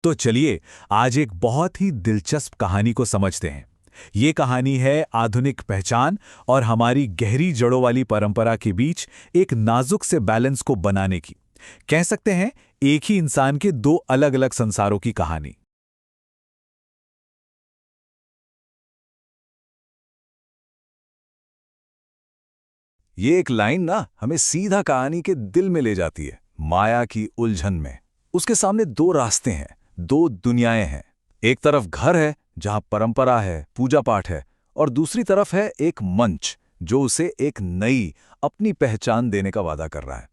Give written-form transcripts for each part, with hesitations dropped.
तो चलिए आज एक बहुत ही दिलचस्प कहानी को समझते हैं। ये कहानी है आधुनिक पहचान और हमारी गहरी जड़ों वाली परंपरा के बीच एक नाजुक से बैलेंस को बनाने की। कह सकते हैं एक ही इंसान के दो अलग अलग संसारों की कहानी। ये एक लाइन ना हमें सीधा कहानी के दिल में ले जाती है। माया की उलझन में उसके सामने दो रास्ते हैं, दो दुनियाएं हैं। एक तरफ घर है जहां परंपरा है, पूजा पाठ है, और दूसरी तरफ है एक मंच जो उसे एक नई अपनी पहचान देने का वादा कर रहा है।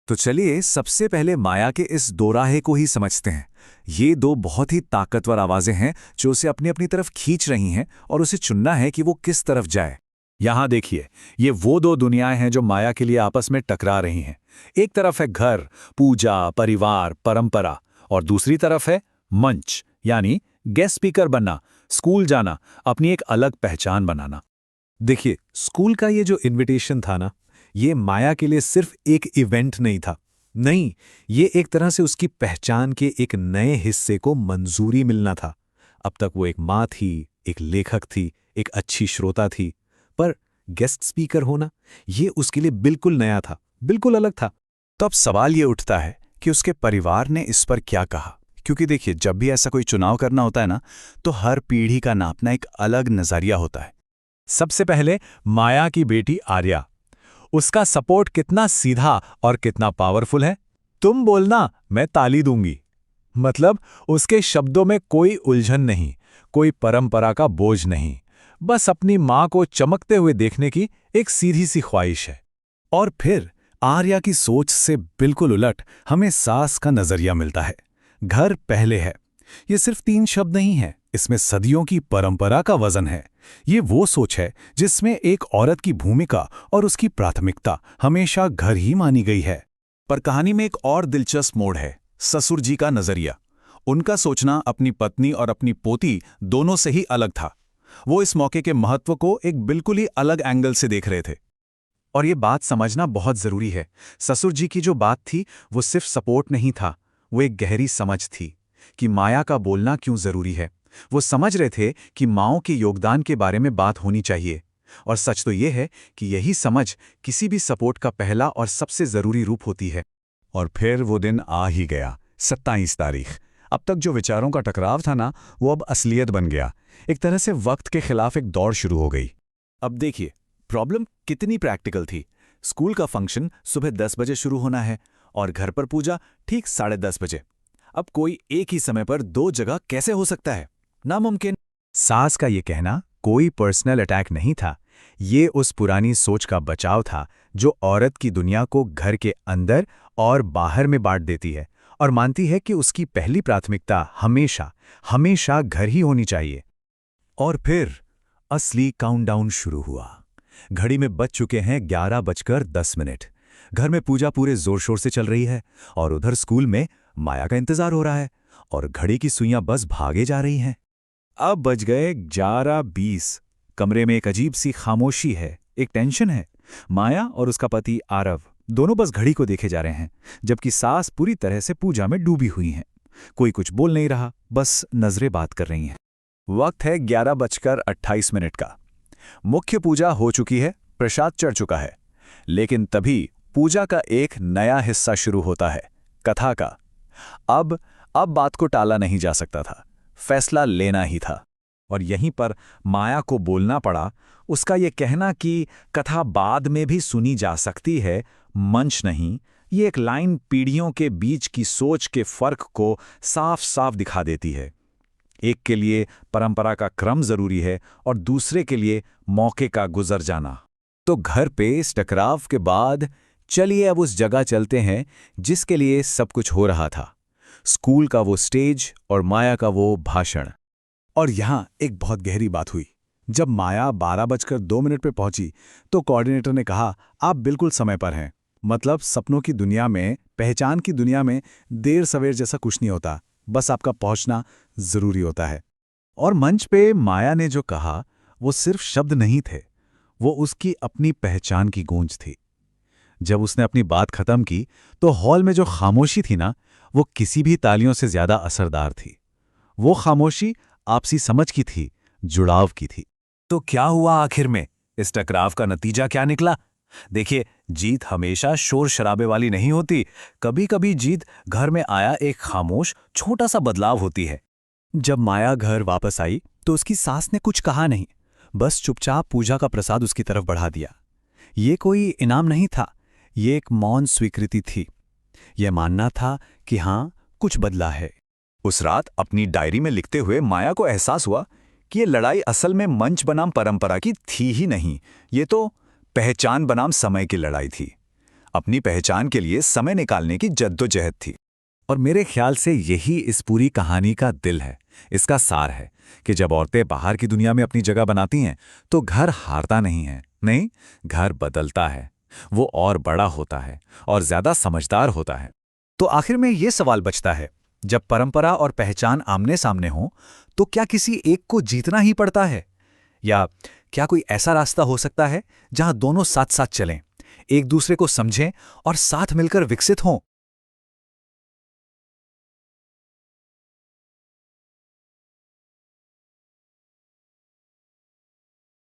तो चलिए सबसे पहले माया के इस दोराहे को ही समझते हैं। ये दो बहुत ही ताकतवर आवाजें हैं जो उसे अपनी अपनी तरफ खींच रही हैं और उसे चुनना है कि वो किस तरफ जाए। यहां देखिए, ये वो दो दुनियाएं हैं जो माया के लिए आपस में टकरा रही हैं। एक तरफ है घर, पूजा, परिवार, परंपरा, और दूसरी तरफ है मंच, यानी गेस्ट स्पीकर बनना, स्कूल जाना, अपनी एक अलग पहचान बनाना। देखिए, स्कूल का ये जो इनविटेशन था ना, ये माया के लिए सिर्फ एक इवेंट नहीं था। नहीं, ये एक तरह से उसकी पहचान के एक नए हिस्से को मंजूरी मिलना था। अब तक वो एक माँ थी, एक लेखक थी, एक अच्छी श्रोता थी, पर गेस्ट स्पीकर होना, ये उसके लिए बिल्कुल नया था, बिल्कुल अलग था। तो अब सवाल ये उठता है कि उसके परिवार ने इस पर क्या कहा। क्योंकि देखिए, जब भी ऐसा कोई चुनाव करना होता है ना, तो हर पीढ़ी का नापना एक अलग नजरिया होता है। सबसे पहले माया की बेटी आर्या, उसका सपोर्ट कितना सीधा और कितना पावरफुल है। तुम बोलना, मैं ताली दूंगी। मतलब उसके शब्दों में कोई उलझन नहीं, कोई परंपरा का बोझ नहीं, बस अपनी मां को चमकते हुए देखने की एक सीधी सी ख्वाहिश है। और फिर आर्या की सोच से बिल्कुल उलट हमें सास का नजरिया मिलता है। घर पहले है, ये सिर्फ 3 शब्द नहीं है, इसमें सदियों की परंपरा का वजन है। ये वो सोच है जिसमें एक औरत की भूमिका और उसकी प्राथमिकता हमेशा घर ही मानी गई है। पर कहानी में एक और दिलचस्प मोड़ है, ससुर जी का नजरिया। उनका सोचना अपनी पत्नी और अपनी पोती दोनों से ही अलग था। वो इस मौके के महत्व को एक बिल्कुल ही अलग एंगल से देख रहे थे। और ये बात समझना बहुत जरूरी है। ससुर जी की जो बात थी वो सिर्फ सपोर्ट नहीं था, वो एक गहरी समझ थी कि माया का बोलना क्यों जरूरी है। वो समझ रहे थे कि माँओं के योगदान के बारे में बात होनी चाहिए। और सच तो ये है कि यही समझ किसी भी सपोर्ट का पहला और सबसे जरूरी रूप होती है। और फिर वो दिन आ ही गया, 27 तारीख। अब तक जो विचारों का टकराव था ना, वो अब असलियत बन गया। एक तरह से वक्त के खिलाफ एक दौड़ शुरू हो गई। अब देखिए, प्रॉब्लम कितनी प्रैक्टिकल थी। स्कूल का फंक्शन सुबह 10 बजे शुरू होना है और घर पर पूजा ठीक 10:30 बजे। अब कोई एक ही समय पर 2 जगह कैसे हो सकता है? नामुमकिन। सास का ये कहना कोई पर्सनल अटैक नहीं था, ये उस पुरानी सोच का बचाव था जो औरत की दुनिया को घर के अंदर और बाहर में बांट देती है और मानती है कि उसकी पहली प्राथमिकता हमेशा हमेशा घर ही होनी चाहिए। और फिर असली काउंटडाउन शुरू हुआ। घड़ी में बज चुके हैं 11:10। घर में पूजा पूरे जोर शोर से चल रही है और उधर स्कूल में माया का इंतजार हो रहा है और घड़ी की सुइयां बस भागे जा रही हैं। अब बज गए 11:20। कमरे में एक अजीब सी खामोशी है, एक टेंशन है। माया और उसका पति आरव दोनों बस घड़ी को देखे जा रहे हैं, जबकि सास पूरी तरह से पूजा में डूबी हुई हैं। कोई कुछ बोल नहीं रहा, बस नजरें बात कर रही हैं। वक्त है 11:28 का। मुख्य पूजा हो चुकी है, प्रसाद चढ़ चुका है। लेकिन तभी पूजा का एक नया हिस्सा शुरू होता है, कथा का। अब बात को टाला नहीं जा सकता था, फैसला लेना ही था। और यहीं पर माया को बोलना पड़ा। उसका ये कहना कि कथा बाद में भी सुनी जा सकती है, मंच नहीं, ये एक लाइन पीढ़ियों के बीच की सोच के फर्क को साफ साफ दिखा देती है। एक के लिए परंपरा का क्रम जरूरी है और दूसरे के लिए मौके का गुजर जाना। तो घर पे इस टकराव के बाद चलिए अब उस जगह चलते हैं जिसके लिए सब कुछ हो रहा था, स्कूल का वो स्टेज और माया का वो भाषण। और यहां एक बहुत गहरी बात हुई। जब माया 12:02 पे पहुंची तो कोऑर्डिनेटर ने कहा, आप बिल्कुल समय पर हैं। मतलब सपनों की दुनिया में, पहचान की दुनिया में देर सवेर जैसा कुछ नहीं होता, बस आपका पहुंचना जरूरी होता है। और मंच पे माया ने जो कहा वो सिर्फ शब्द नहीं थे, वो उसकी अपनी पहचान की गूंज थी। जब उसने अपनी बात खत्म की तो हॉल में जो खामोशी थी ना, वो किसी भी तालियों से ज्यादा असरदार थी। वो खामोशी आपसी समझ की थी, जुड़ाव की थी। तो क्या हुआ आखिर में? इस टकराव का नतीजा क्या निकला? देखिए, जीत हमेशा शोर शराबे वाली नहीं होती। कभी कभी जीत घर में आया एक खामोश छोटा सा बदलाव होती है। जब माया घर वापस आई तो उसकी सास ने कुछ कहा नहीं, बस चुपचाप पूजा का प्रसाद उसकी तरफ बढ़ा दिया। ये कोई इनाम नहीं था, ये एक मौन स्वीकृति थी। यह मानना था कि हाँ, कुछ बदला है। उस रात अपनी डायरी में लिखते हुए माया को एहसास हुआ कि ये लड़ाई असल में मंच बनाम परंपरा की थी ही नहीं, ये तो पहचान बनाम समय की लड़ाई थी। अपनी पहचान के लिए समय निकालने की जद्दोजहद थी। और मेरे ख्याल से यही इस पूरी कहानी का दिल है, इसका सार है कि जब औरतें बाहर की दुनिया में अपनी जगह बनाती हैं तो घर हारता नहीं है, नहीं, घर बदलता है। वो और बड़ा होता है और ज्यादा समझदार होता है। तो आखिर में ये सवाल बचता है, जब परंपरा और पहचान आमने सामने हो तो क्या किसी एक को जीतना ही पड़ता है, या क्या कोई ऐसा रास्ता हो सकता है जहां दोनों साथ साथ चलें, एक दूसरे को समझें और साथ मिलकर विकसित हों?